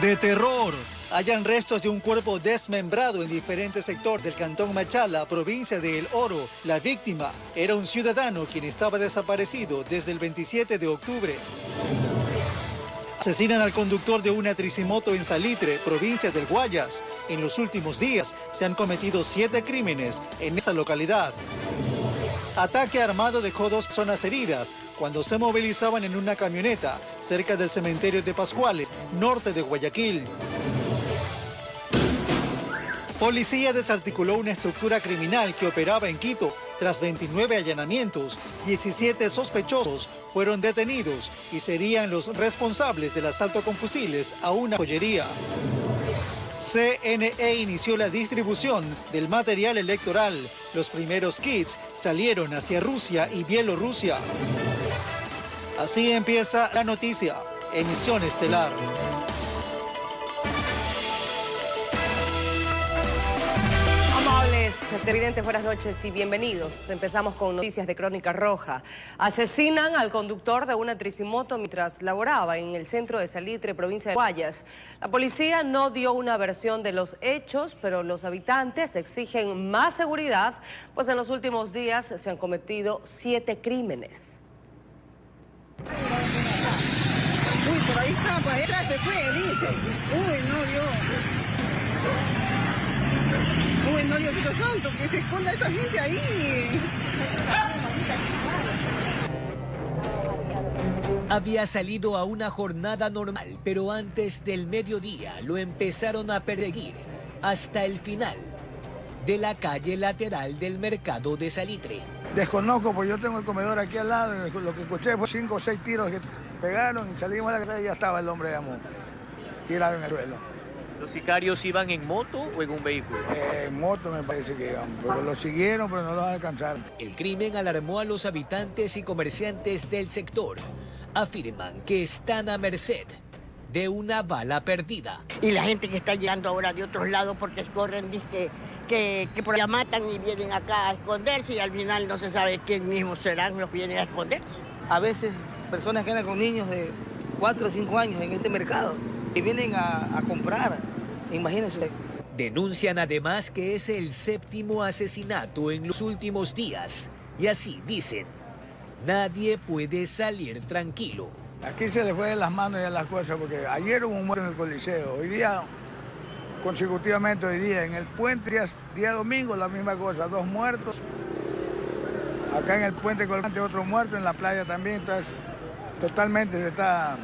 De terror. Hallan restos de un cuerpo desmembrado en diferentes sectores del cantón Machala, provincia de El Oro. La víctima era un ciudadano quien estaba desaparecido desde el 27 de octubre. Asesinan al conductor de una tricimoto en Salitre, provincia del Guayas. En los últimos días se han cometido 7 crímenes en esa localidad. Ataque armado dejó 2 personas heridas cuando se movilizaban en una camioneta cerca del cementerio de Pascuales, norte de Guayaquil. Policía desarticuló una estructura criminal que operaba en Quito. Tras 29 allanamientos, 17 sospechosos fueron detenidos y serían los responsables del asalto con fusiles a una joyería. CNE inició la distribución del material electoral. Los primeros kits salieron hacia Rusia y Bielorrusia. Así empieza la noticia. Emisión estelar. Televidentes, buenas noches y bienvenidos. Empezamos con noticias de Crónica Roja. Asesinan al conductor de una tricimoto mientras laboraba en el centro de Salitre, provincia de Guayas. La policía no dio una versión de los hechos, pero los habitantes exigen más seguridad, pues en los últimos días se han cometido 7 crímenes. Uy, por ahí está, para atrás se fue, dice. Uy, no, Dios. Uy, no, Diosito Santo, que se esconda esa gente ahí. Había salido a una jornada normal, pero antes del mediodía lo empezaron a perseguir hasta el final de la calle lateral del mercado de Salitre. Desconozco, porque yo tengo el comedor aquí al lado, lo que escuché fue 5 o 6 tiros que pegaron y salimos de la calle y ya estaba el hombre, digamos, tirado en el suelo. ¿Los sicarios iban en moto o en un vehículo? En moto me parece que iban, pero lo siguieron, pero no los alcanzaron. El crimen alarmó a los habitantes y comerciantes del sector. Afirman que están a merced de una bala perdida. Y la gente que está llegando ahora de otros lados porque corren, dicen que por allá matan y vienen acá a esconderse y al final no se sabe quién mismos serán los que vienen a esconderse. A veces personas que andan con niños de 4 o 5 años en este mercado y vienen a comprar, imagínense. Denuncian además que es el 7º asesinato en los últimos días. Y así dicen, nadie puede salir tranquilo. Aquí se le fue de las manos ya las cosas, porque ayer hubo un muerto en el Coliseo, hoy día, consecutivamente hoy día, en el puente, día domingo, la misma cosa, 2 muertos. Acá en el puente colgante otro muerto, en la playa también, entonces totalmente se está...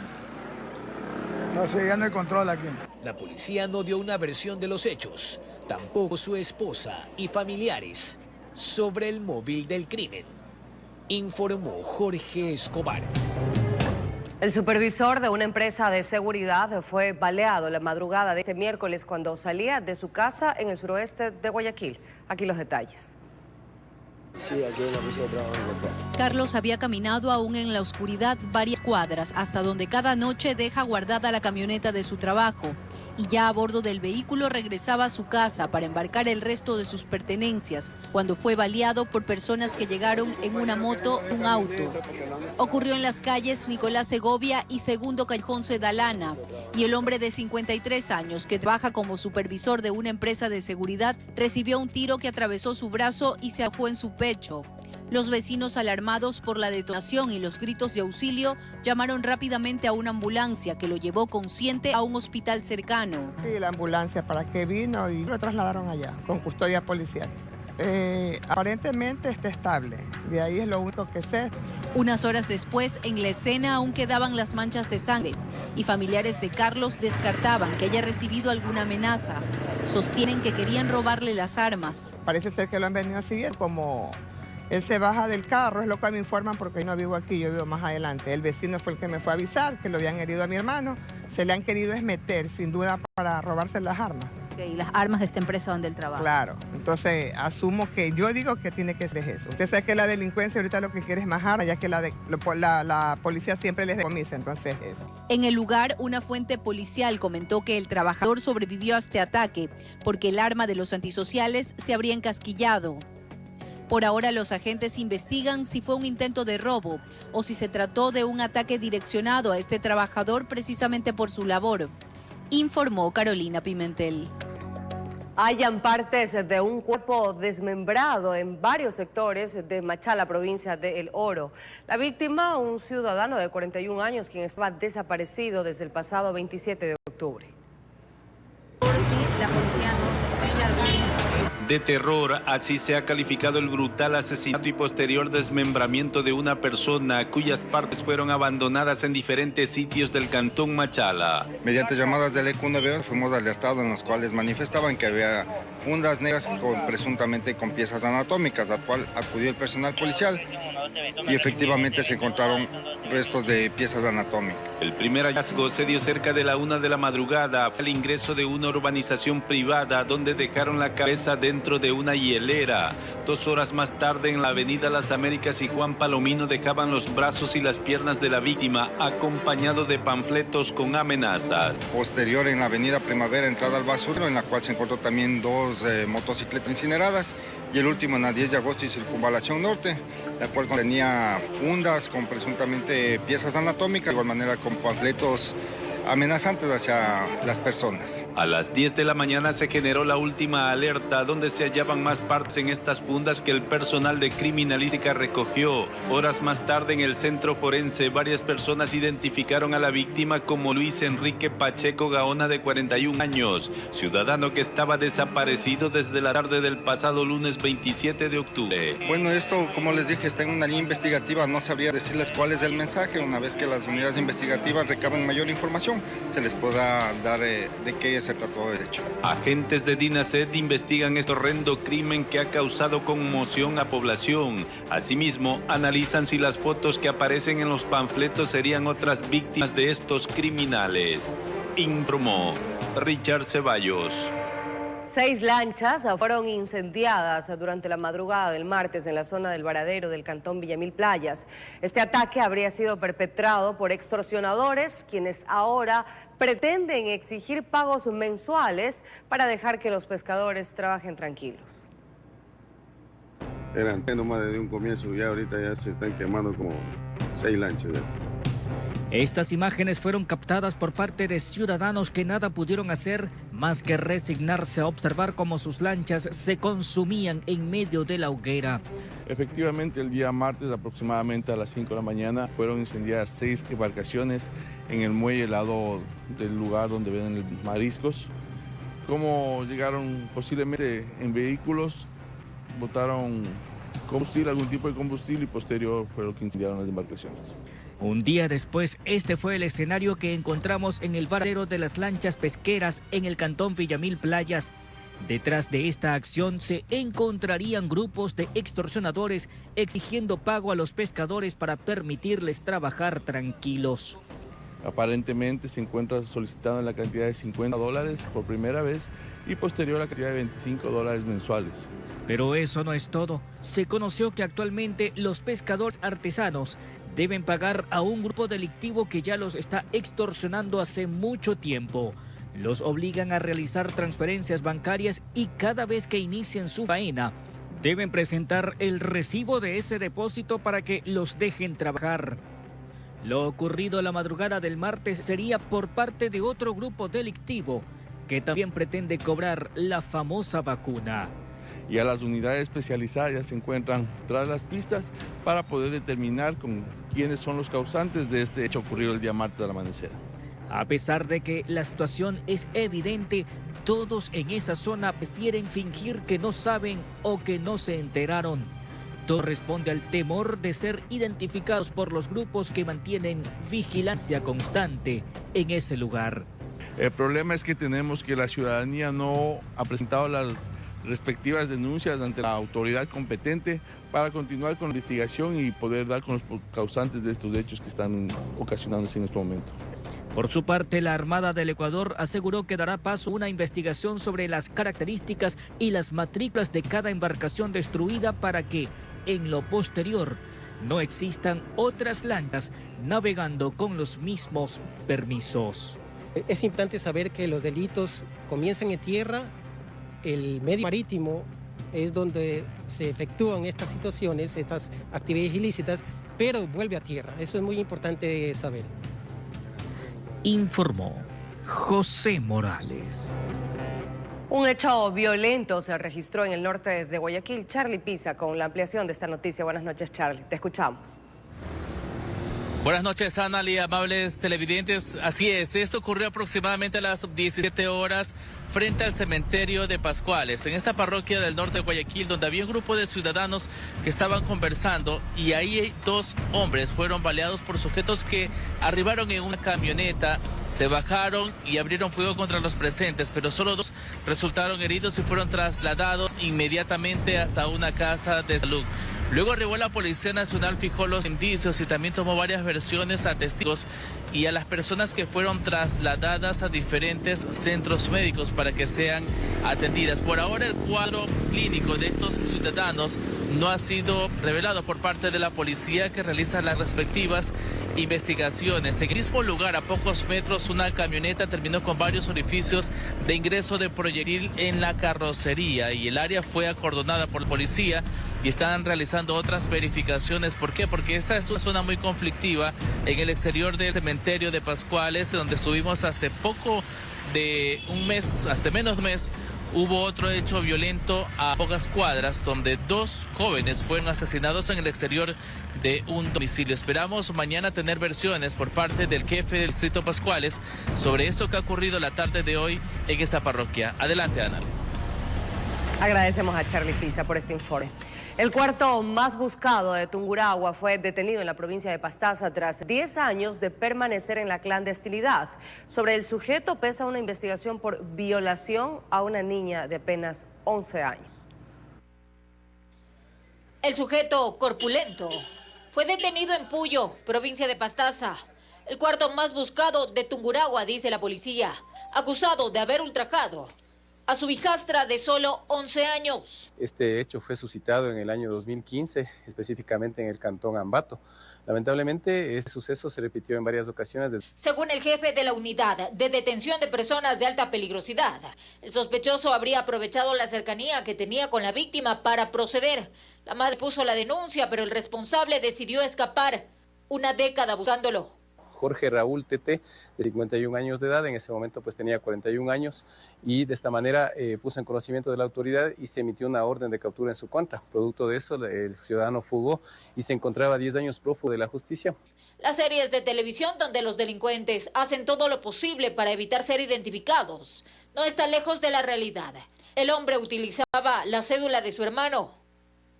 No sé, ya no hay control aquí. La policía no dio una versión de los hechos, tampoco su esposa y familiares, sobre el móvil del crimen, informó Jorge Escobar. El supervisor de una empresa de seguridad fue baleado la madrugada de este miércoles cuando salía de su casa en el suroeste de Guayaquil. Aquí los detalles. Sí, aquí en la mesa de trabajo de mi papá. Carlos había caminado aún en la oscuridad varias cuadras hasta donde cada noche deja guardada la camioneta de su trabajo y ya a bordo del vehículo regresaba a su casa para embarcar el resto de sus pertenencias cuando fue baleado por personas que llegaron en una moto, un auto. Ocurrió en las calles Nicolás Segovia y Segundo Callejón Sedalana y el hombre de 53 años que trabaja como supervisor de una empresa de seguridad recibió un tiro que atravesó su brazo y se alojó en su pecho. Los vecinos, alarmados por la detonación y los gritos de auxilio, llamaron rápidamente a una ambulancia que lo llevó consciente a un hospital cercano. Sí, la ambulancia para que vino y lo trasladaron allá con custodia policial. Aparentemente está estable, de ahí es lo único que sé. Unas horas después, en la escena aún quedaban las manchas de sangre y familiares de Carlos descartaban que haya recibido alguna amenaza. Sostienen que querían robarle las armas. Parece ser que lo han venido siguiendo, como él se baja del carro, es lo que me informan porque yo no vivo aquí, yo vivo más adelante. El vecino fue el que me fue a avisar que lo habían herido a mi hermano, se le han querido meter sin duda para robarse las armas. ¿Y las armas de esta empresa donde él trabaja? Claro, entonces asumo que yo digo que tiene que ser eso. Usted sabe que la delincuencia ahorita lo que quiere es más armas, ya que la policía siempre les decomisa, entonces eso. En el lugar, una fuente policial comentó que el trabajador sobrevivió a este ataque porque el arma de los antisociales se habría encasquillado. Por ahora los agentes investigan si fue un intento de robo o si se trató de un ataque direccionado a este trabajador precisamente por su labor. informó Carolina Pimentel. Hallan partes de un cuerpo desmembrado en varios sectores de Machala, provincia de El Oro. La víctima, un ciudadano de 41 años, quien estaba desaparecido desde el pasado 27 de octubre. De terror, así se ha calificado el brutal asesinato y posterior desmembramiento de una persona cuyas partes fueron abandonadas en diferentes sitios del cantón Machala. Mediante llamadas del EQ9 fuimos alertados en los cuales manifestaban que había fundas negras presuntamente con piezas anatómicas, al cual acudió el personal policial y efectivamente se encontraron restos de piezas anatómicas. El primer hallazgo se dio cerca de la 1 de la madrugada, al ingreso de una urbanización privada donde dejaron la cabeza dentro de una hielera. 2 horas más tarde en la avenida Las Américas y Juan Palomino dejaban los brazos y las piernas de la víctima acompañado de panfletos con amenazas. Posterior en la avenida Primavera, entrada al basurero, en la cual se encontró también 2 motocicletas incineradas, y el último en la 10 de agosto y Circunvalación Norte, la cual contenía fundas con presuntamente piezas anatómicas, de igual manera con panfletos amenazantes hacia las personas. A las 10 de la mañana se generó la última alerta donde se hallaban más partes en estas fundas que el personal de criminalística recogió. Horas más tarde en el centro forense varias personas identificaron a la víctima como Luis Enrique Pacheco Gaona, de 41 años, ciudadano que estaba desaparecido desde la tarde del pasado lunes 27 de octubre. Bueno, esto, como les dije, está en una línea investigativa, no sabría decirles cuál es el mensaje. Una vez que las unidades investigativas recaben mayor información, se les podrá dar de qué se trató el hecho. Agentes de DINASED investigan este horrendo crimen que ha causado conmoción a población. Asimismo, analizan si las fotos que aparecen en los panfletos serían otras víctimas de estos criminales. Informó Richard Ceballos. 6 lanchas fueron incendiadas durante la madrugada del martes en la zona del Varadero del cantón Villamil Playas. Este ataque habría sido perpetrado por extorsionadores, quienes ahora pretenden exigir pagos mensuales para dejar que los pescadores trabajen tranquilos. Eran nomás desde un comienzo, ya ahorita ya se están quemando como 6 lanchas. Estas imágenes fueron captadas por parte de ciudadanos que nada pudieron hacer más que resignarse a observar cómo sus lanchas se consumían en medio de la hoguera. Efectivamente, el día martes aproximadamente a las 5 de la mañana fueron incendiadas 6 embarcaciones en el muelle al lado del lugar donde venden mariscos. Como llegaron posiblemente en vehículos, botaron combustible, algún tipo de combustible, y posterior fue lo que incendiaron las embarcaciones. Un día después, este fue el escenario que encontramos en el varadero de las lanchas pesqueras en el cantón Villamil Playas. Detrás de esta acción se encontrarían grupos de extorsionadores exigiendo pago a los pescadores para permitirles trabajar tranquilos. Aparentemente se encuentra solicitando la cantidad de $50 por primera vez y posterior la cantidad de $25 mensuales. Pero eso no es todo. Se conoció que actualmente los pescadores artesanos deben pagar a un grupo delictivo que ya los está extorsionando hace mucho tiempo. Los obligan a realizar transferencias bancarias y cada vez que inician su faena, deben presentar el recibo de ese depósito para que los dejen trabajar. Lo ocurrido la madrugada del martes sería por parte de otro grupo delictivo que también pretende cobrar la famosa vacuna. Y a las unidades especializadas ya se encuentran tras las pistas para poder determinar con quiénes son los causantes de este hecho ocurrido el día martes al amanecer. A pesar de que la situación es evidente, todos en esa zona prefieren fingir que no saben o que no se enteraron. Todo responde al temor de ser identificados por los grupos que mantienen vigilancia constante en ese lugar. El problema es que tenemos que la ciudadanía no ha presentado las respectivas denuncias ante la autoridad competente para continuar con la investigación y poder dar con los causantes de estos hechos que están ocasionándose en este momento. Por su parte, la Armada del Ecuador aseguró que dará paso a una investigación sobre las características y las matrículas de cada embarcación destruida para que, en lo posterior, no existan otras lanchas navegando con los mismos permisos. Es importante saber que los delitos comienzan en tierra. El medio marítimo es donde se efectúan estas situaciones, estas actividades ilícitas, pero vuelve a tierra. Eso es muy importante saber. Informó José Morales. Un hecho violento se registró en el norte de Guayaquil. Charlie Pisa con la ampliación de esta noticia. Buenas noches, Charlie. Te escuchamos. Buenas noches, Ana y amables televidentes. Así es, esto ocurrió aproximadamente a las 17 horas frente al cementerio de Pascuales, en esa parroquia del norte de Guayaquil, donde había un grupo de ciudadanos que estaban conversando y ahí 2 hombres fueron baleados por sujetos que arribaron en una camioneta, se bajaron y abrieron fuego contra los presentes, pero solo 2 resultaron heridos y fueron trasladados inmediatamente hasta una casa de salud. Luego arribó la Policía Nacional, fijó los indicios y también tomó varias versiones a testigos y a las personas que fueron trasladadas a diferentes centros médicos para que sean atendidas. Por ahora el cuadro clínico de estos ciudadanos no ha sido revelado por parte de la policía, que realiza las respectivas investigaciones. En el mismo lugar, a pocos metros, una camioneta terminó con varios orificios de ingreso de proyectil en la carrocería y el área fue acordonada por la policía y están realizando otras verificaciones. ¿Por qué? Porque esta es una zona muy conflictiva en el exterior del cementerio de Pascuales, donde estuvimos hace poco de un mes, hace menos de un mes. Hubo otro hecho violento a pocas cuadras, donde 2 jóvenes fueron asesinados en el exterior de un domicilio. Esperamos mañana tener versiones por parte del jefe del distrito Pascuales sobre esto que ha ocurrido la tarde de hoy en esa parroquia. Adelante, Ana. Agradecemos a Charlie Pisa por este informe. El cuarto más buscado de Tungurahua fue detenido en la provincia de Pastaza tras 10 años de permanecer en la clandestinidad. Sobre el sujeto pesa una investigación por violación a una niña de apenas 11 años. El sujeto corpulento fue detenido en Puyo, provincia de Pastaza. El cuarto más buscado de Tungurahua, dice la policía, acusado de haber ultrajado a su hijastra de solo 11 años. Este hecho fue suscitado en el año 2015, específicamente en el cantón Ambato. Lamentablemente, este suceso se repitió en varias ocasiones. Según el jefe de la unidad de detención de personas de alta peligrosidad, el sospechoso habría aprovechado la cercanía que tenía con la víctima para proceder. La madre puso la denuncia, pero el responsable decidió escapar. Una década buscándolo. Jorge Raúl Tete, de 51 años de edad, en ese momento pues tenía 41 años y de esta manera puso en conocimiento de la autoridad y se emitió una orden de captura en su contra. Producto de eso, el ciudadano fugó y se encontraba 10 años prófugo de la justicia. Las series de televisión donde los delincuentes hacen todo lo posible para evitar ser identificados no está lejos de la realidad. El hombre utilizaba la cédula de su hermano,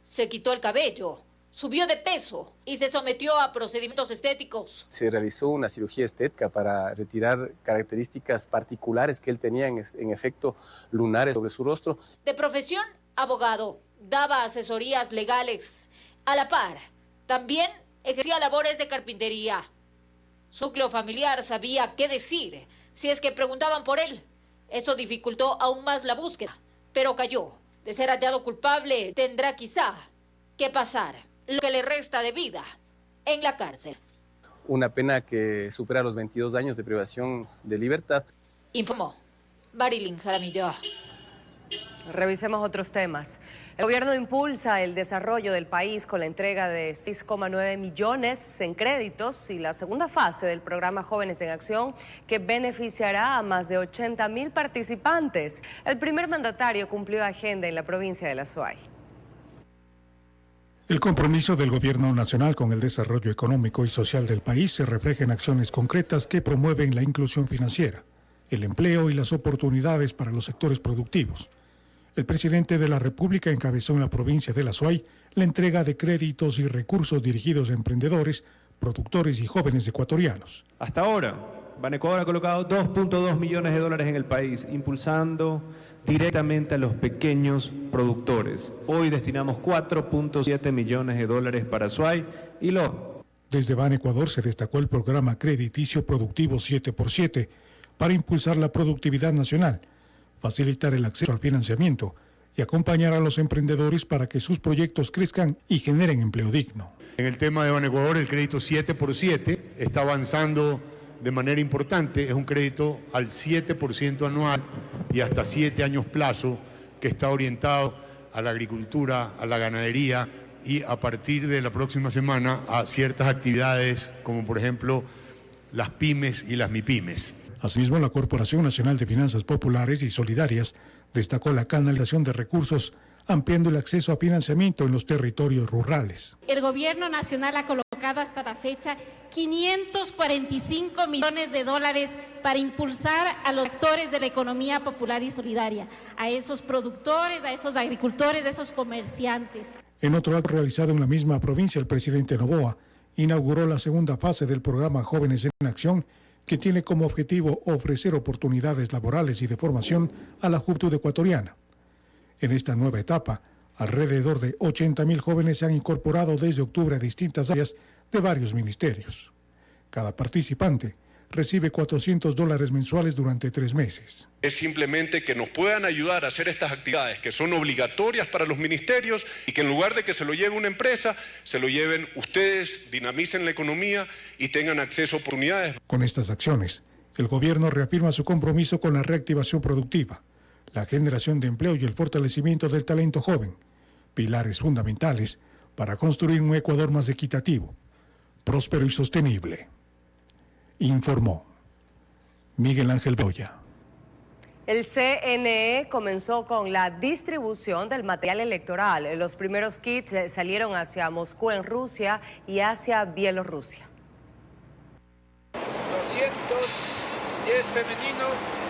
se quitó el cabello, subió de peso y se sometió a procedimientos estéticos. Se realizó una cirugía estética para retirar características particulares que él tenía, en efecto, lunares sobre su rostro. De profesión, abogado, daba asesorías legales. A la par, también ejercía labores de carpintería. Su núcleo familiar sabía qué decir si es que preguntaban por él. Eso dificultó aún más la búsqueda, pero cayó. De ser hallado culpable, tendrá quizá que pasar lo que le resta de vida en la cárcel. Una pena que supera los 22 años de privación de libertad. Informó Marilyn Jaramillo. Revisemos otros temas. El gobierno impulsa el desarrollo del país con la entrega de 6,9 millones en créditos y la segunda fase del programa Jóvenes en Acción, que beneficiará a más de 80.000 participantes. El primer mandatario cumplió agenda en la provincia de La Suay. El compromiso del Gobierno Nacional con el desarrollo económico y social del país se refleja en acciones concretas que promueven la inclusión financiera, el empleo y las oportunidades para los sectores productivos. El presidente de la República encabezó en la provincia de La Suay la entrega de créditos y recursos dirigidos a emprendedores, productores y jóvenes ecuatorianos. Hasta ahora, Banecuador ha colocado 2.2 millones de dólares en el país, impulsando directamente a los pequeños productores. Hoy destinamos 4.7 millones de dólares para Suay y Loja. Desde Banecuador se destacó el programa crediticio productivo 7x7 para impulsar la productividad nacional, facilitar el acceso al financiamiento y acompañar a los emprendedores para que sus proyectos crezcan y generen empleo digno. En el tema de Banecuador, el crédito 7x7 está avanzando de manera importante. Es un crédito al 7% anual y hasta 7 años plazo, que está orientado a la agricultura, a la ganadería y a partir de la próxima semana a ciertas actividades como por ejemplo las pymes y las MIPYMES. Asimismo, la Corporación Nacional de Finanzas Populares y Solidarias destacó la canalización de recursos, ampliando el acceso a financiamiento en los territorios rurales. El Gobierno Nacional ha colocado hasta la fecha 545 millones de dólares para impulsar a los actores de la economía popular y solidaria, a esos productores, a esos agricultores, a esos comerciantes. En otro acto realizado en la misma provincia, el presidente Noboa inauguró la segunda fase del programa Jóvenes en Acción, que tiene como objetivo ofrecer oportunidades laborales y de formación a la juventud ecuatoriana. En esta nueva etapa, alrededor de 80.000 jóvenes se han incorporado desde octubre a distintas áreas de varios ministerios. Cada participante recibe $400 mensuales durante 3 meses. Es simplemente que nos puedan ayudar a hacer estas actividades que son obligatorias para los ministerios y que en lugar de que se lo lleve una empresa, se lo lleven ustedes, dinamicen la economía y tengan acceso a oportunidades. Con estas acciones, el gobierno reafirma su compromiso con la reactivación productiva, la generación de empleo y el fortalecimiento del talento joven, pilares fundamentales para construir un Ecuador más equitativo, próspero y sostenible. Informó Miguel Ángel Boya. El CNE comenzó con la distribución del material electoral. Los primeros kits salieron hacia Moscú en Rusia y hacia Bielorrusia. 210 femenino,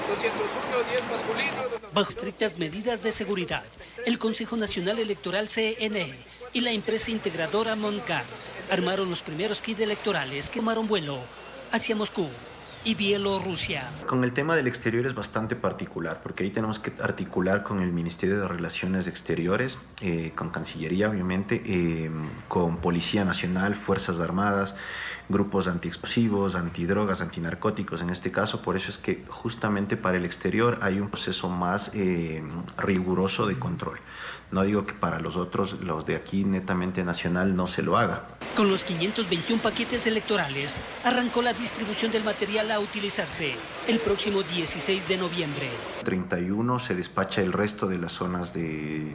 201, 10 masculino. Bajo estrictas medidas de seguridad, el Consejo Nacional Electoral CNE y la empresa integradora Moncar armaron los primeros kits electorales que tomaron vuelo hacia Moscú y Bielorrusia. Con el tema del exterior es bastante particular, porque ahí tenemos que articular con el Ministerio de Relaciones Exteriores, con Cancillería obviamente, con Policía Nacional, Fuerzas Armadas, grupos antiexplosivos, antidrogas, antinarcóticos en este caso. Por eso es que justamente para el exterior hay un proceso más riguroso de control. No digo que para los otros, los de aquí netamente nacional, no se lo haga. Con los 521 paquetes electorales, arrancó la distribución del material a utilizarse el próximo 16 de noviembre. 31 se despacha el resto de las zonas del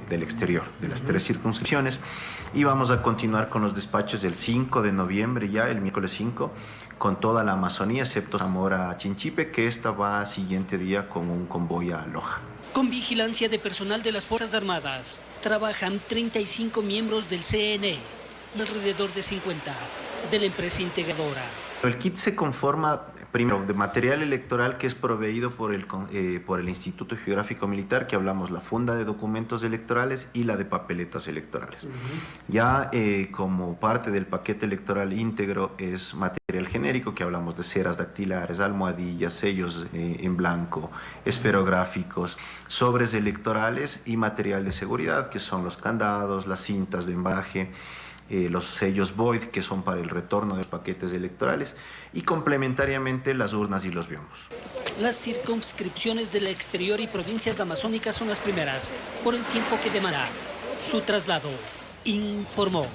exterior, de las 3 circunscripciones, y vamos a continuar con los despachos del 5 de noviembre ya, el miércoles 5, con toda la Amazonía, excepto Zamora Chinchipe, que esta va siguiente día con un convoy a Loja. Con vigilancia de personal de las Fuerzas Armadas, trabajan 35 miembros del CNE, alrededor de 50 de la empresa integradora. El kit se conforma primero de material electoral que es proveído por el Instituto Geográfico Militar, que hablamos la funda de documentos electorales y la de papeletas electorales. Ya como parte del paquete electoral íntegro es material genérico, que hablamos de ceras dactilares, almohadillas, sellos en blanco, esferográficos, sobres electorales y material de seguridad, que son los candados, las cintas de embalaje, los sellos void, que son para el retorno de los paquetes electorales, y complementariamente las urnas y los biomos. Las circunscripciones del exterior y provincias amazónicas son las primeras, por el tiempo que demanda su traslado, informó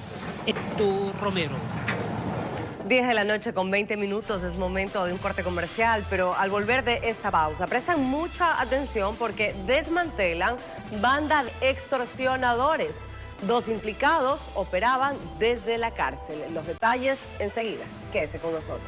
Héctor Romero. 10 de la noche con 20 minutos, es momento de un corte comercial, pero al volver de esta pausa, prestan mucha atención porque desmantelan banda de extorsionadores. 2 implicados operaban desde la cárcel. Los detalles enseguida. Quédese con nosotros.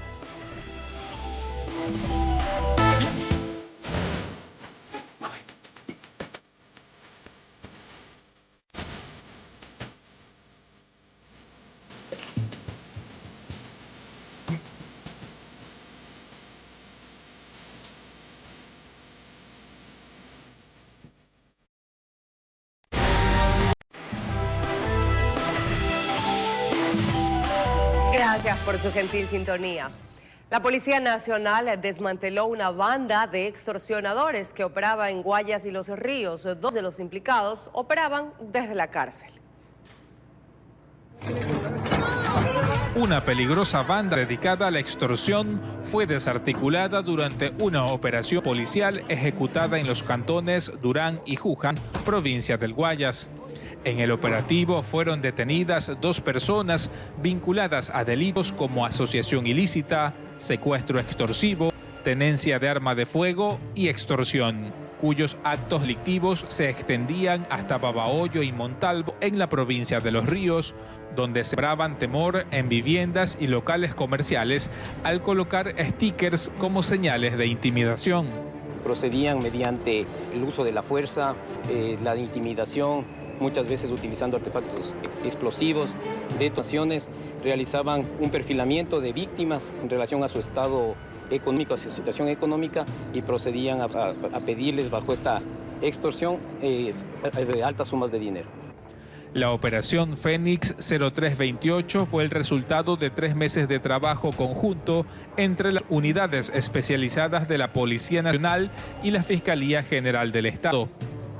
Gracias por su gentil sintonía. La Policía Nacional desmanteló una banda de extorsionadores que operaba en Guayas y Los Ríos. 2 de los implicados operaban desde la cárcel. Una peligrosa banda dedicada a la extorsión fue desarticulada durante una operación policial ejecutada en los cantones Durán y Juján, provincia del Guayas. En el operativo fueron detenidas 2 personas vinculadas a delitos como asociación ilícita, secuestro extorsivo, tenencia de arma de fuego y extorsión. cuyos actos delictivos se extendían hasta Babahoyo y Montalvo en la provincia de Los Ríos, donde sembraban temor en viviendas y locales comerciales al colocar stickers como señales de intimidación. Procedían mediante el uso de la fuerza, la intimidación, muchas veces utilizando artefactos explosivos, detonaciones, realizaban un perfilamiento de víctimas en relación a su estado económico, a su situación económica, y procedían a pedirles bajo esta extorsión altas sumas de dinero. La operación Fénix 0328 fue el resultado de 3 meses de trabajo conjunto entre las unidades especializadas de la Policía Nacional y la Fiscalía General del Estado.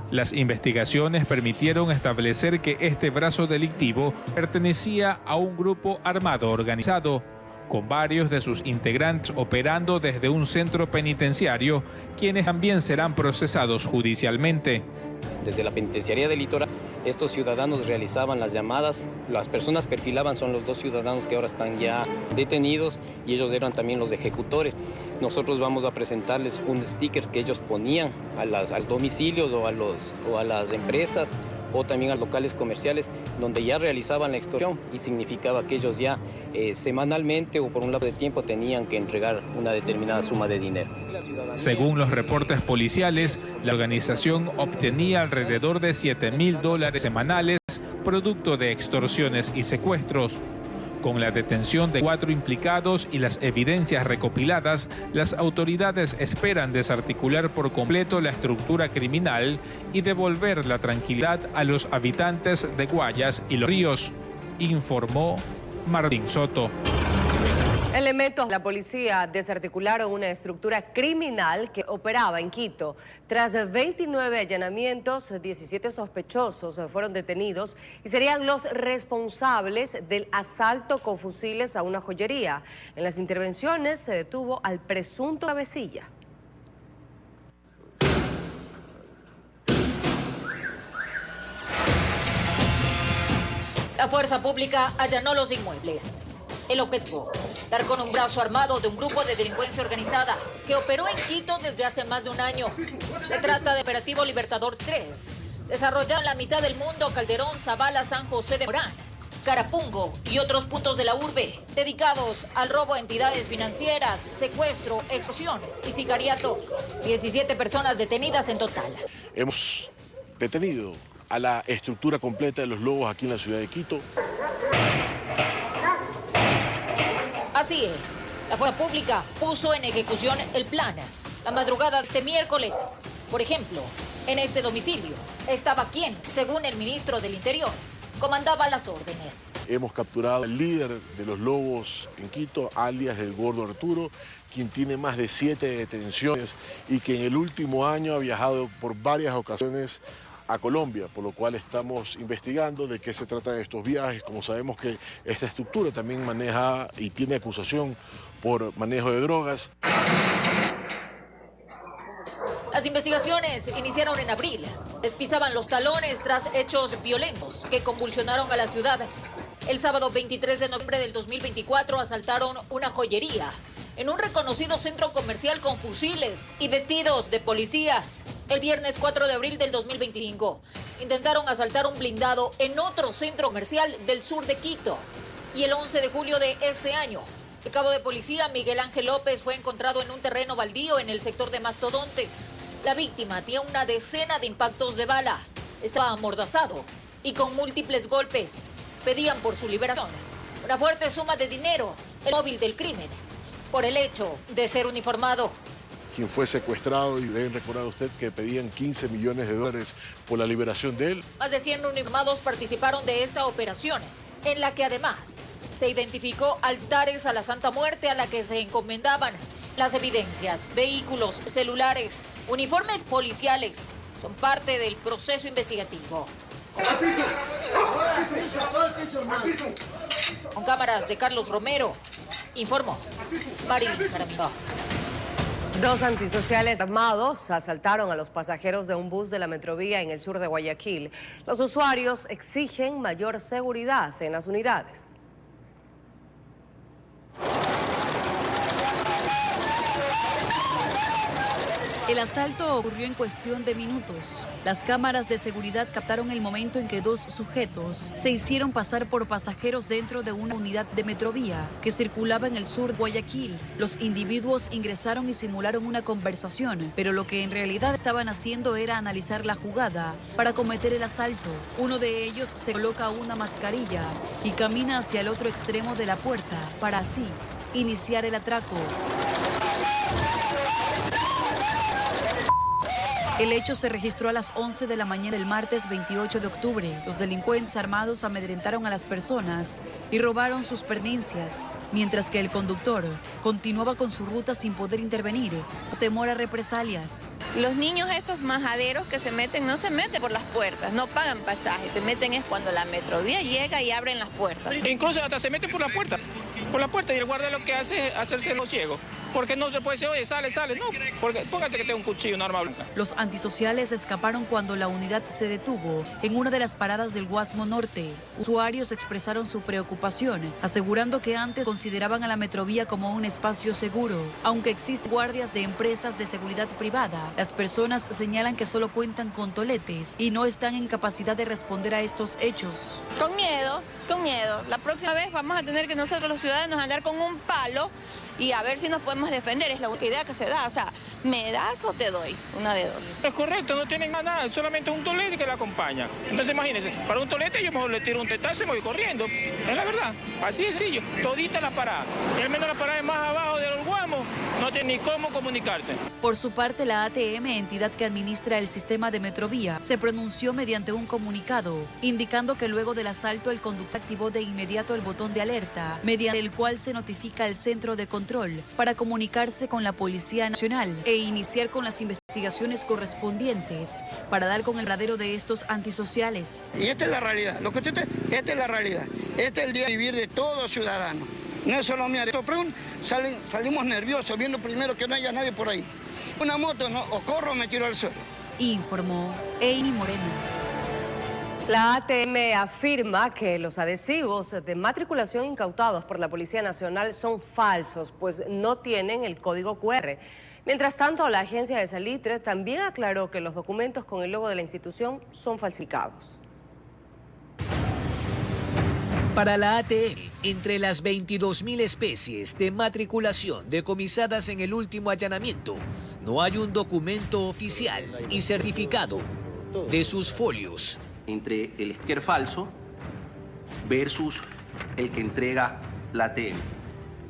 Las investigaciones permitieron establecer que este brazo delictivo pertenecía a un grupo armado organizado, con varios de sus integrantes operando desde un centro penitenciario, quienes también serán procesados judicialmente. Desde la penitenciaría del Litoral, estos ciudadanos realizaban las llamadas, las personas perfilaban, son los 2 ciudadanos que ahora están ya detenidos, y ellos eran también los ejecutores. Nosotros vamos a presentarles un sticker que ellos ponían al domicilios o a las empresas, o también a locales comerciales donde ya realizaban la extorsión, y significaba que ellos ya semanalmente o por un lapso de tiempo tenían que entregar una determinada suma de dinero. Según los reportes policiales, la organización obtenía alrededor de $7.000 semanales, producto de extorsiones y secuestros. Con la detención de 4 implicados y las evidencias recopiladas, las autoridades esperan desarticular por completo la estructura criminal y devolver la tranquilidad a los habitantes de Guayas y Los Ríos, informó Martín Soto. Elementos de la policía desarticularon una estructura criminal que operaba en Quito. Tras 29 allanamientos, 17 sospechosos fueron detenidos y serían los responsables del asalto con fusiles a una joyería. En las intervenciones se detuvo al presunto cabecilla. La fuerza pública allanó los inmuebles. El objetivo, dar con un brazo armado de un grupo de delincuencia organizada que operó en Quito desde hace más de un año. Se trata de Operativo Libertador 3, desarrollado en la mitad del mundo, Calderón, Zavala, San José de Morán, Carapungo y otros puntos de la urbe, dedicados al robo a entidades financieras, secuestro, extorsión y sicariato. 17 personas detenidas en total. Hemos detenido a la estructura completa de los lobos aquí en la ciudad de Quito. Así es, la fuerza pública puso en ejecución el plan la madrugada de este miércoles. Por ejemplo, en este domicilio estaba quien, según el ministro del Interior, comandaba las órdenes. Hemos capturado al líder de los lobos en Quito, alias el Gordo Arturo, quien tiene más de 7 detenciones y que en el último año ha viajado por varias ocasiones a Colombia, por lo cual estamos investigando de qué se tratan estos viajes. Como sabemos que esta estructura también maneja y tiene acusación por manejo de drogas. Las investigaciones iniciaron en abril. Les pisaban los talones tras hechos violentos que convulsionaron a la ciudad. El sábado 23 de noviembre del 2024 asaltaron una joyería en un reconocido centro comercial con fusiles y vestidos de policías. El viernes 4 de abril del 2025 intentaron asaltar un blindado en otro centro comercial del sur de Quito. Y el 11 de julio de este año, el cabo de policía Miguel Ángel López fue encontrado en un terreno baldío en el sector de Mastodontes. La víctima tenía una decena de impactos de bala. Estaba amordazado y con múltiples golpes. Pedían por su liberación una fuerte suma de dinero, el móvil del crimen, por el hecho de ser uniformado. Quien fue secuestrado, y deben recordar usted que pedían $15 millones por la liberación de él. Más de 100 uniformados participaron de esta operación, en la que además se identificó altares a la Santa Muerte a la que se encomendaban. Las evidencias, vehículos, celulares, uniformes policiales son parte del proceso investigativo. Con cámaras de Carlos Romero, informó Marilyn Jaramillo. 2 antisociales armados asaltaron a los pasajeros de un bus de la Metrovía en el sur de Guayaquil. Los usuarios exigen mayor seguridad en las unidades. El asalto ocurrió en cuestión de minutos. Las cámaras de seguridad captaron el momento en que dos sujetos se hicieron pasar por pasajeros dentro de una unidad de Metrovía que circulaba en el sur de Guayaquil. Los individuos ingresaron y simularon una conversación, pero lo que en realidad estaban haciendo era analizar la jugada para cometer el asalto. Uno de ellos se coloca una mascarilla y camina hacia el otro extremo de la puerta para así iniciar el atraco. El hecho se registró a las 11 de la mañana del martes 28 de octubre. Los delincuentes armados amedrentaron a las personas y robaron sus pertenencias, mientras que el conductor continuaba con su ruta sin poder intervenir por temor a represalias. Los niños estos majaderos que se meten, no se meten por las puertas, no pagan pasaje, se meten es cuando la Metrovía llega y abren las puertas. Incluso hasta se meten por la puerta y el guardia lo que hace es hacerse los ciegos. Porque no se puede decir, oye, sale, no, porque póngase que tenga un cuchillo, un arma blanca. Los antisociales escaparon cuando la unidad se detuvo en una de las paradas del Guasmo Norte. Usuarios expresaron su preocupación, asegurando que antes consideraban a la Metrovía como un espacio seguro. Aunque existen guardias de empresas de seguridad privada, las personas señalan que solo cuentan con toletes y no están en capacidad de responder a estos hechos. Con miedo. La próxima vez vamos a tener que nosotros los ciudadanos andar con un palo y a ver si nos podemos defender. Es la única idea que se da. O sea, ¿me das o te doy? Una de dos. Es correcto, no tienen nada, solamente un tolete que la acompaña. Entonces imagínense, para un tolete yo mejor le tiro un tetazo y me voy corriendo. Es la verdad, así de sencillo. Todita la parada. Y al menos la parada es más abajo de los Guamos, no tiene ni cómo comunicarse. Por su parte, la ATM, entidad que administra el sistema de Metrovía, se pronunció mediante un comunicado, indicando que luego del asalto el conductor activó de inmediato el botón de alerta, mediante el cual se notifica al centro de control para comunicarse con la Policía Nacional e iniciar con las investigaciones correspondientes para dar con el radero de estos antisociales. Y esta es la realidad, esta es la realidad, este es el día de vivir de todo ciudadano. No es solo mía, salimos nerviosos viendo primero que no haya nadie por ahí. Una moto, ¿no? O corro o me tiro al suelo. Informó Amy Moreno. La ATM afirma que los adhesivos de matriculación incautados por la Policía Nacional son falsos, pues no tienen el código QR. Mientras tanto, la agencia de Salitre también aclaró que los documentos con el logo de la institución son falsificados. Para la ATM, entre las 22.000 especies de matriculación decomisadas en el último allanamiento, no hay un documento oficial y certificado de sus folios. Entre el sticker falso versus el que entrega la ATM,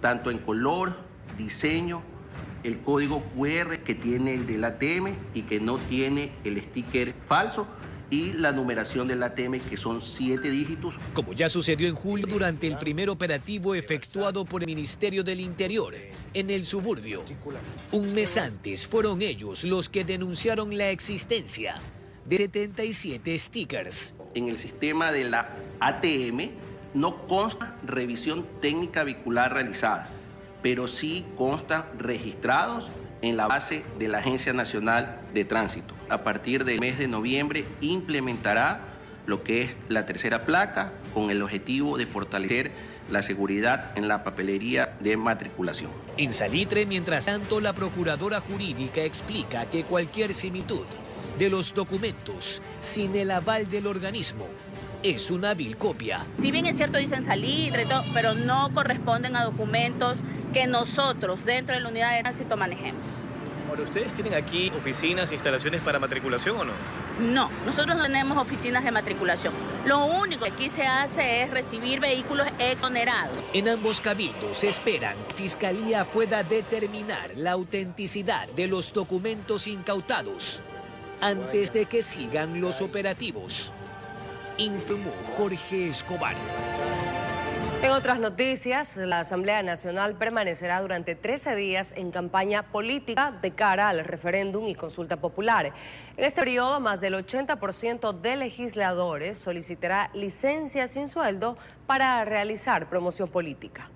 tanto en color, diseño, el código QR que tiene el de la ATM y que no tiene el sticker falso, y la numeración del ATM, que son 7 dígitos. Como ya sucedió en julio durante el primer operativo efectuado por el Ministerio del Interior en el suburbio. Un mes antes fueron ellos los que denunciaron la existencia de 77 stickers. En el sistema de la ATM no consta revisión técnica vehicular realizada, pero sí constan registrados en la base de la Agencia Nacional de Tránsito. A partir del mes de noviembre implementará lo que es la tercera placa con el objetivo de fortalecer la seguridad en la papelería de matriculación. En Salitre, mientras tanto, la procuradora jurídica explica que cualquier similitud de los documentos sin el aval del organismo es una vil copia. Si bien es cierto, dicen Salitre, pero no corresponden a documentos que nosotros dentro de la unidad de tránsito manejemos. Ahora, ¿ustedes tienen aquí oficinas, instalaciones para matriculación o no? No, nosotros no tenemos oficinas de matriculación. Lo único que aquí se hace es recibir vehículos exonerados. En ambos cabildos esperan que Fiscalía pueda determinar la autenticidad de los documentos incautados antes de que sigan los operativos. Informó Jorge Escobar. En otras noticias, la Asamblea Nacional permanecerá durante 13 días en campaña política de cara al referéndum y consulta popular. En este periodo, más del 80% de legisladores solicitará licencia sin sueldo para realizar promoción política.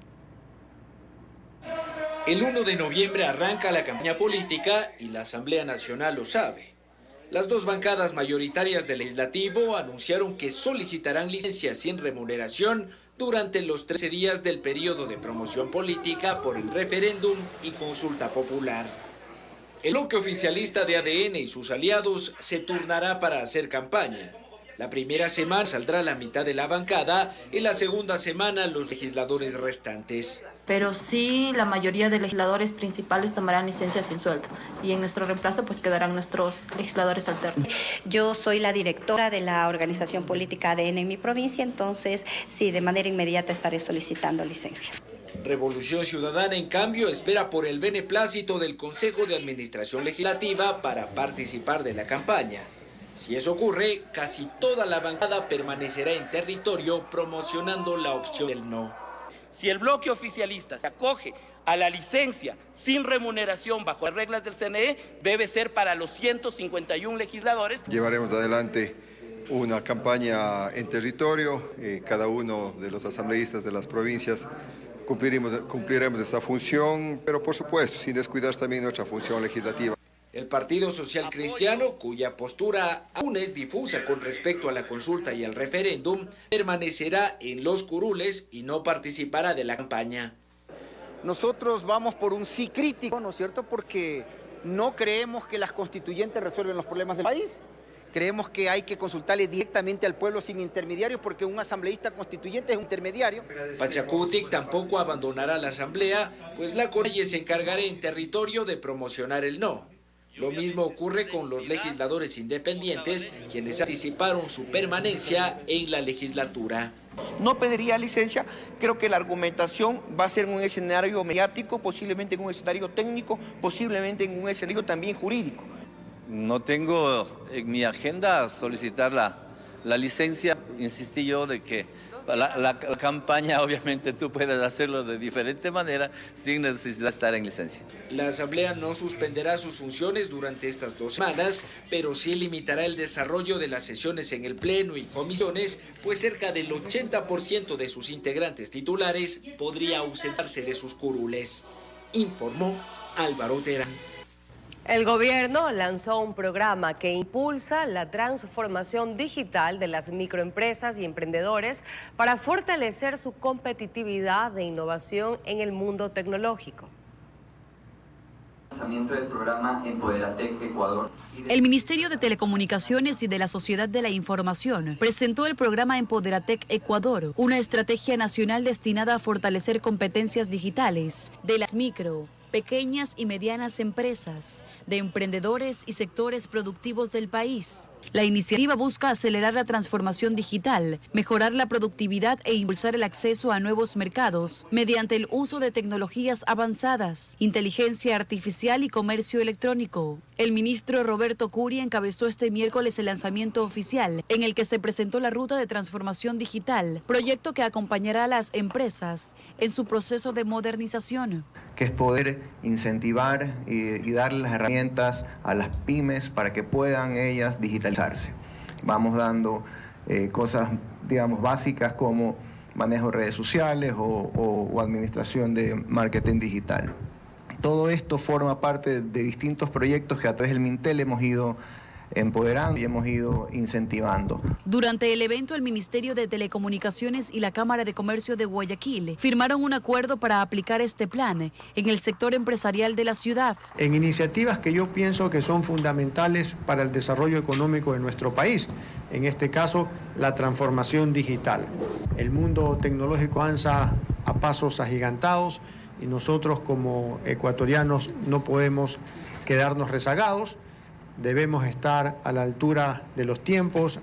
El 1 de noviembre arranca la campaña política y la Asamblea Nacional lo sabe. Las dos bancadas mayoritarias del Legislativo anunciaron que solicitarán licencias sin remuneración durante los 13 días del periodo de promoción política por el referéndum y consulta popular. El bloque oficialista de ADN y sus aliados se turnará para hacer campaña. La primera semana saldrá la mitad de la bancada, en la segunda semana los legisladores restantes. Pero sí, la mayoría de legisladores principales tomarán licencia sin sueldo y en nuestro reemplazo pues quedarán nuestros legisladores alternos. Yo soy la directora de la organización política ADN en mi provincia, entonces sí, de manera inmediata estaré solicitando licencia. Revolución Ciudadana, en cambio, espera por el beneplácito del Consejo de Administración Legislativa para participar de la campaña. Si eso ocurre, casi toda la bancada permanecerá en territorio promocionando la opción del no. Si el bloque oficialista se acoge a la licencia sin remuneración bajo las reglas del CNE, debe ser para los 151 legisladores. Llevaremos adelante una campaña en territorio, cada uno de los asambleístas de las provincias cumpliremos esta función, pero por supuesto sin descuidar también nuestra función legislativa. El Partido Social Cristiano, cuya postura aún es difusa con respecto a la consulta y al referéndum, permanecerá en los curules y no participará de la campaña. Nosotros vamos por un sí crítico, ¿no es cierto?, porque no creemos que las constituyentes resuelven los problemas del país. Creemos que hay que consultarle directamente al pueblo sin intermediarios, porque un asambleísta constituyente es un intermediario. Pachacutic tampoco abandonará la asamblea, pues la CONAIE se encargará en territorio de promocionar el no. Lo mismo ocurre con los legisladores independientes, quienes anticiparon su permanencia en la legislatura. No pediría licencia, creo que la argumentación va a ser en un escenario mediático, posiblemente en un escenario técnico, posiblemente en un escenario también jurídico. No tengo en mi agenda solicitar la licencia, insistí yo de que la campaña obviamente tú puedes hacerlo de diferente manera sin necesidad de estar en licencia. La Asamblea no suspenderá sus funciones durante estas 2 semanas, pero sí limitará el desarrollo de las sesiones en el Pleno y comisiones, pues cerca del 80% de sus integrantes titulares podría ausentarse de sus curules, informó Álvaro Terán. El gobierno lanzó un programa que impulsa la transformación digital de las microempresas y emprendedores para fortalecer su competitividad e innovación en el mundo tecnológico. Del programa Empoderatec Ecuador. El Ministerio de Telecomunicaciones y de la Sociedad de la Información presentó el programa Empoderatec Ecuador, una estrategia nacional destinada a fortalecer competencias digitales de las micro, pequeñas y medianas empresas, de emprendedores y sectores productivos del país. La iniciativa busca acelerar la transformación digital, mejorar la productividad e impulsar el acceso a nuevos mercados mediante el uso de tecnologías avanzadas, inteligencia artificial y comercio electrónico. El ministro Roberto Curia encabezó este miércoles el lanzamiento oficial, en el que se presentó la Ruta de Transformación Digital, proyecto que acompañará a las empresas en su proceso de modernización. Que es poder incentivar y darle las herramientas a las pymes para que puedan ellas digitalizarse. Vamos dando cosas, digamos, básicas como manejo de redes sociales o administración de marketing digital. Todo esto forma parte de distintos proyectos que a través del Mintel hemos ido empoderando y hemos ido incentivando. Durante el evento, el Ministerio de Telecomunicaciones y la Cámara de Comercio de Guayaquil firmaron un acuerdo para aplicar este plan en el sector empresarial de la ciudad. En iniciativas que yo pienso que son fundamentales para el desarrollo económico de nuestro país, en este caso la transformación digital. El mundo tecnológico avanza a pasos agigantados y nosotros como ecuatorianos no podemos quedarnos rezagados. Debemos estar a la altura de los tiempos,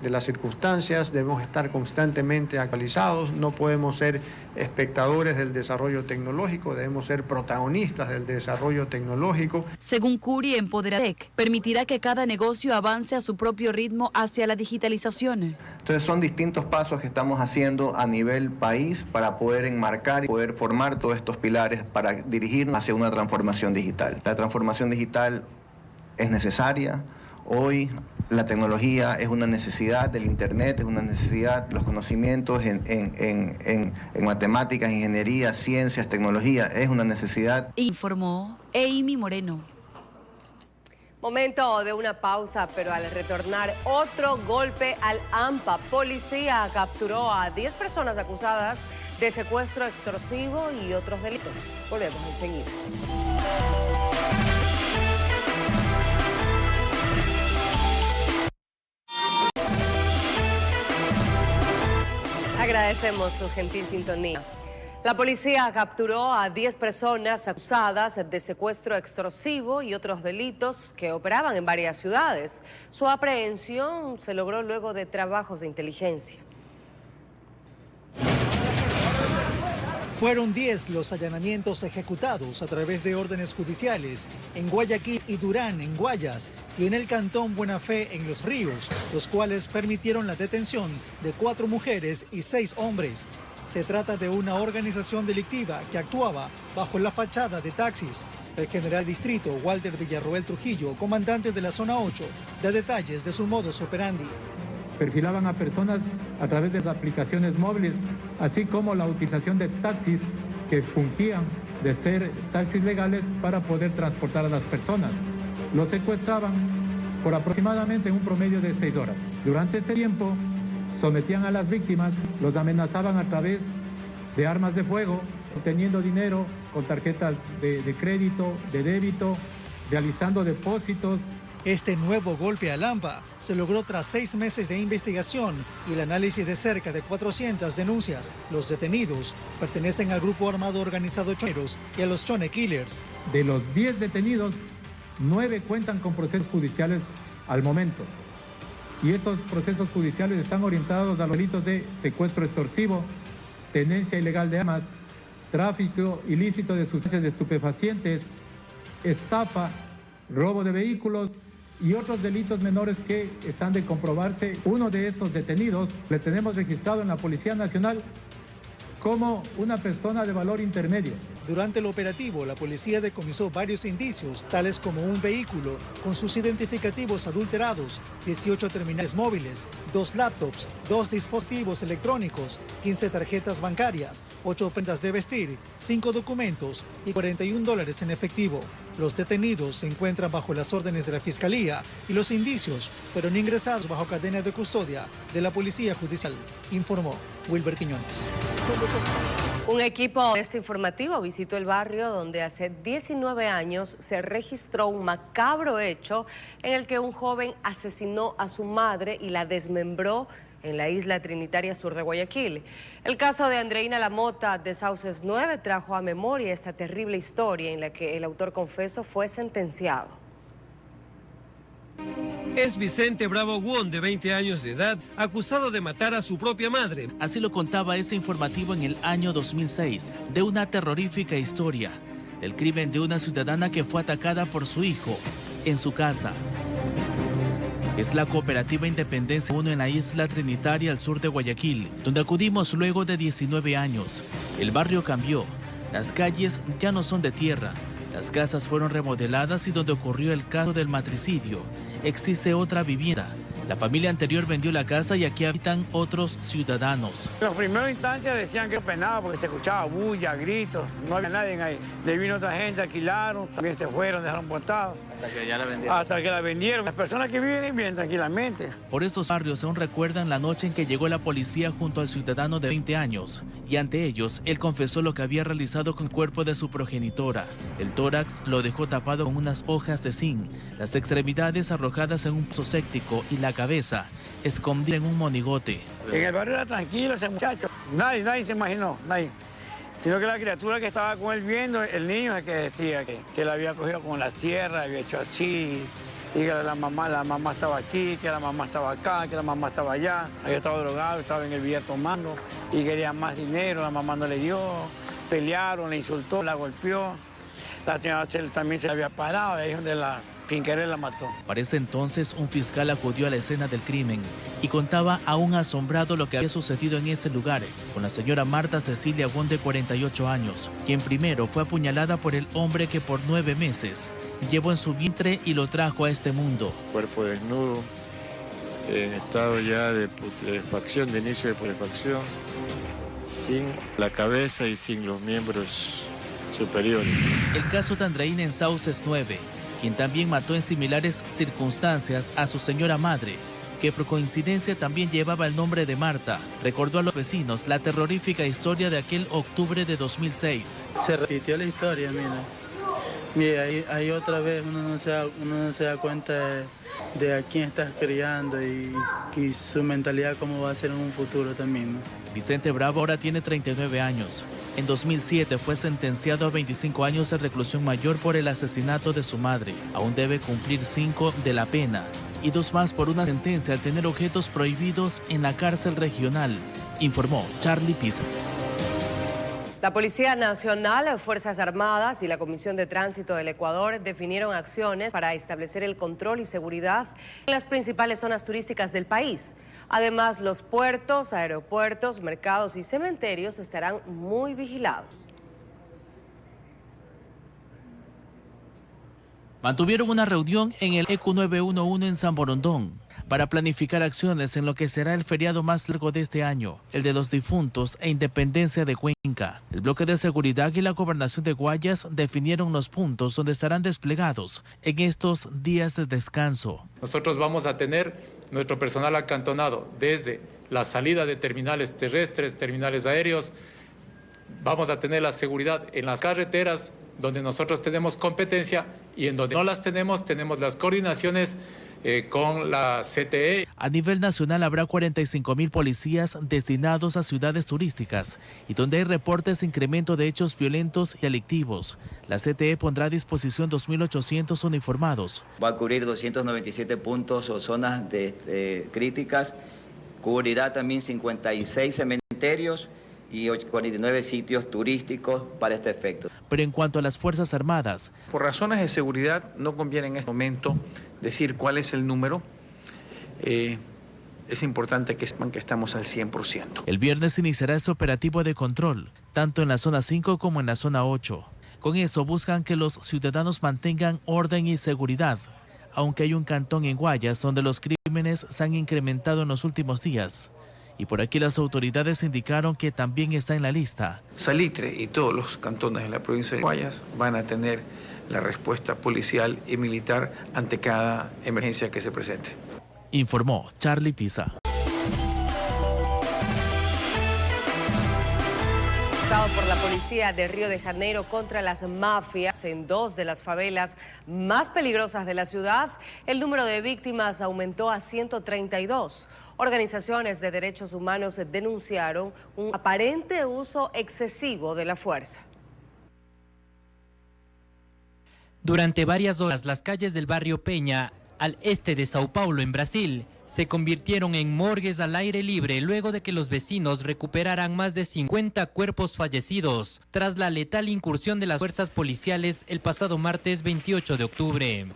de las circunstancias, debemos estar constantemente actualizados, no podemos ser espectadores del desarrollo tecnológico, debemos ser protagonistas del desarrollo tecnológico. Según Curia, Empoderatec permitirá que cada negocio avance a su propio ritmo hacia la digitalización. Entonces son distintos pasos que estamos haciendo a nivel país para poder enmarcar y poder formar todos estos pilares para dirigirnos hacia una transformación digital. La transformación digital es necesaria. Hoy la tecnología es una necesidad, del Internet es una necesidad, los conocimientos en matemáticas, ingeniería, ciencias, tecnología es una necesidad. Informó Amy Moreno. Momento de una pausa, pero al retornar otro golpe al AMPA. Policía capturó a 10 personas acusadas de secuestro extorsivo y otros delitos. Volvemos enseguida. Agradecemos su gentil sintonía. La policía capturó a 10 personas acusadas de secuestro extorsivo y otros delitos que operaban en varias ciudades. Su aprehensión se logró luego de trabajos de inteligencia. Fueron 10 los allanamientos ejecutados a través de órdenes judiciales en Guayaquil y Durán, en Guayas, y en el cantón Buena Fe, en Los Ríos, los cuales permitieron la detención de 4 mujeres y 6 hombres. Se trata de una organización delictiva que actuaba bajo la fachada de taxis. El general distrito Walter Villarroel Trujillo, comandante de la zona 8, da detalles de su modus operandi. Perfilaban a personas a través de las aplicaciones móviles, así como la utilización de taxis que fungían de ser taxis legales para poder transportar a las personas. Los secuestraban por aproximadamente un promedio de 6 horas. Durante ese tiempo sometían a las víctimas, los amenazaban a través de armas de fuego, obteniendo dinero con tarjetas de crédito, de débito, realizando depósitos. Este nuevo golpe al AMPA se logró tras 6 meses de investigación y el análisis de cerca de 400 denuncias. Los detenidos pertenecen al grupo armado organizado Choneros y a los Chone Killers. De los 10 detenidos, 9 cuentan con procesos judiciales al momento. Y estos procesos judiciales están orientados a los delitos de secuestro extorsivo, tenencia ilegal de armas, tráfico ilícito de sustancias de estupefacientes, estafa, robo de vehículos y otros delitos menores que están de comprobarse. Uno de estos detenidos le tenemos registrado en la Policía Nacional como una persona de valor intermedio. Durante el operativo, la policía decomisó varios indicios, tales como un vehículo con sus identificativos adulterados, 18 terminales móviles, 2 laptops, 2 dispositivos electrónicos, 15 tarjetas bancarias, 8 prendas de vestir, 5 documentos y $41 en efectivo. Los detenidos se encuentran bajo las órdenes de la Fiscalía y los indicios fueron ingresados bajo cadena de custodia de la Policía Judicial, informó Wilber Quiñones. Un equipo de este informativo visitó el barrio donde hace 19 años se registró un macabro hecho en el que un joven asesinó a su madre y la desmembró en la isla Trinitaria sur de Guayaquil. El caso de Andreina Lamota de Sauces 9 trajo a memoria esta terrible historia en la que el autor confeso fue sentenciado. Es Vicente Bravo Won, de 20 años de edad, acusado de matar a su propia madre. Así lo contaba ese informativo en el año 2006, de una terrorífica historia, del crimen de una ciudadana que fue atacada por su hijo en su casa. Es la Cooperativa Independencia 1 en la isla Trinitaria al sur de Guayaquil, donde acudimos luego de 19 años. El barrio cambió, las calles ya no son de tierra, las casas fueron remodeladas y donde ocurrió el caso del matricidio, existe otra vivienda. La familia anterior vendió la casa y aquí habitan otros ciudadanos. En los primeros instancias decían que penaba porque se escuchaba bulla, gritos, no había nadie ahí. Le vino otra gente, alquilaron, también se fueron, dejaron botados. Hasta que ya la vendieron. Hasta que la vendieron. Las personas que viven tranquilamente. Por estos barrios aún recuerdan la noche en que llegó la policía junto al ciudadano de 20 años. Y ante ellos, él confesó lo que había realizado con el cuerpo de su progenitora. El tórax lo dejó tapado con unas hojas de zinc, las extremidades arrojadas en un pozo séptico y la cabeza escondida en un monigote. En el barrio era tranquilo ese muchacho. Nadie se imaginó, nadie. Sino que la criatura que estaba con él viendo, el niño es el que decía que la había cogido con la sierra, había hecho así, y que la mamá estaba aquí, que la mamá estaba acá, que la mamá estaba allá. Había estado drogado, estaba en el billar tomando y quería más dinero, la mamá no le dio, pelearon, le insultó, la golpeó. La señora también se había parado, ahí es donde sin querer la mató. Para ese entonces, un fiscal acudió a la escena del crimen y contaba aún asombrado lo que había sucedido en ese lugar con la señora Marta Cecilia Won, de 48 años, quien primero fue apuñalada por el hombre que por 9 meses llevó en su vientre y lo trajo a este mundo. Cuerpo desnudo, en estado ya de putrefacción, de inicio de putrefacción, sin la cabeza y sin los miembros superiores. El caso de Andreina en Sauces 9, quien también mató en similares circunstancias a su señora madre, que por coincidencia también llevaba el nombre de Marta, recordó a los vecinos la terrorífica historia de aquel octubre de 2006. Se repitió la historia, mira, ahí otra vez uno no se da cuenta de a quién estás criando y su mentalidad cómo va a ser en un futuro también, ¿no? Vicente Bravo ahora tiene 39 años. En 2007 fue sentenciado a 25 años de reclusión mayor por el asesinato de su madre. Aún debe cumplir 5 de la pena y 2 más por una sentencia al tener objetos prohibidos en la cárcel regional, informó Charlie Pisa. La Policía Nacional, Fuerzas Armadas y la Comisión de Tránsito del Ecuador definieron acciones para establecer el control y seguridad en las principales zonas turísticas del país. Además, los puertos, aeropuertos, mercados y cementerios estarán muy vigilados. Mantuvieron una reunión en el ECU 911 en San Borondón para planificar acciones en lo que será el feriado más largo de este año, el de los difuntos e independencia de Cuenca. El bloque de seguridad y la gobernación de Guayas definieron los puntos donde estarán desplegados en estos días de descanso. Nosotros vamos a tener nuestro personal acantonado desde la salida de terminales terrestres, terminales aéreos. Vamos a tener la seguridad en las carreteras donde nosotros tenemos competencia y en donde no las tenemos las coordinaciones con la CTE. A nivel nacional habrá 45.000 policías destinados a ciudades turísticas y donde hay reportes de incremento de hechos violentos y delictivos. La CTE pondrá a disposición 2.800 uniformados. Va a cubrir 297 puntos o zonas críticas, cubrirá también 56 cementerios y 49 sitios turísticos para este efecto. Pero en cuanto a las Fuerzas Armadas, por razones de seguridad no conviene en este momento decir cuál es el número. Es importante que sepan que estamos al 100%. El viernes iniciará este operativo de control, tanto en la zona 5 como en la zona 8. Con esto buscan que los ciudadanos mantengan orden y seguridad, aunque hay un cantón en Guayas donde los crímenes se han incrementado en los últimos días. Y por aquí las autoridades indicaron que también está en la lista. Salitre y todos los cantones de la provincia de Guayas van a tener la respuesta policial y militar ante cada emergencia que se presente. Informó Charlie Pisa. Por la policía de Río de Janeiro contra las mafias en 2 de las favelas más peligrosas de la ciudad, el número de víctimas aumentó a 132. Organizaciones de derechos humanos denunciaron un aparente uso excesivo de la fuerza. Durante varias horas, las calles del barrio Peña, al este de Sao Paulo, en Brasil, se convirtieron en morgues al aire libre luego de que los vecinos recuperaran más de 50 cuerpos fallecidos tras la letal incursión de las fuerzas policiales el pasado martes 28 de octubre.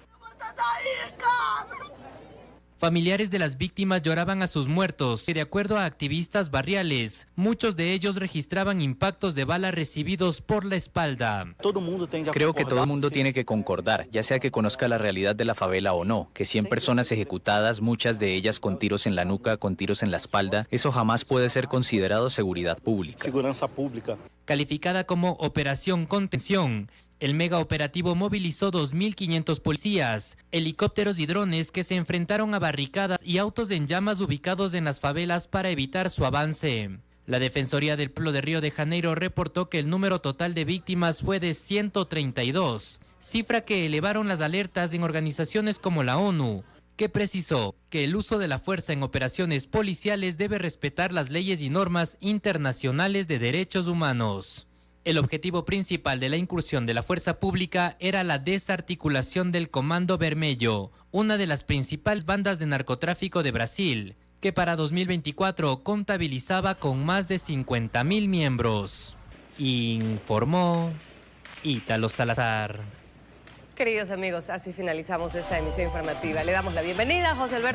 Familiares de las víctimas lloraban a sus muertos, que de acuerdo a activistas barriales, muchos de ellos registraban impactos de bala recibidos por la espalda. Creo que todo el mundo tiene que concordar, ya sea que conozca la realidad de la favela o no, que 100 personas ejecutadas, muchas de ellas con tiros en la nuca, con tiros en la espalda, eso jamás puede ser considerado seguridad pública. Calificada como Operación Contención, el mega operativo movilizó 2.500 policías, helicópteros y drones que se enfrentaron a barricadas y autos en llamas ubicados en las favelas para evitar su avance. La Defensoría del Pueblo de Río de Janeiro reportó que el número total de víctimas fue de 132, cifra que elevaron las alertas en organizaciones como la ONU, que precisó que el uso de la fuerza en operaciones policiales debe respetar las leyes y normas internacionales de derechos humanos. El objetivo principal de la incursión de la fuerza pública era la desarticulación del Comando Vermelho, una de las principales bandas de narcotráfico de Brasil, que para 2024 contabilizaba con más de 50.000 miembros. Informó Ítalo Salazar. Queridos amigos, así finalizamos esta emisión informativa. Le damos la bienvenida a José Alberto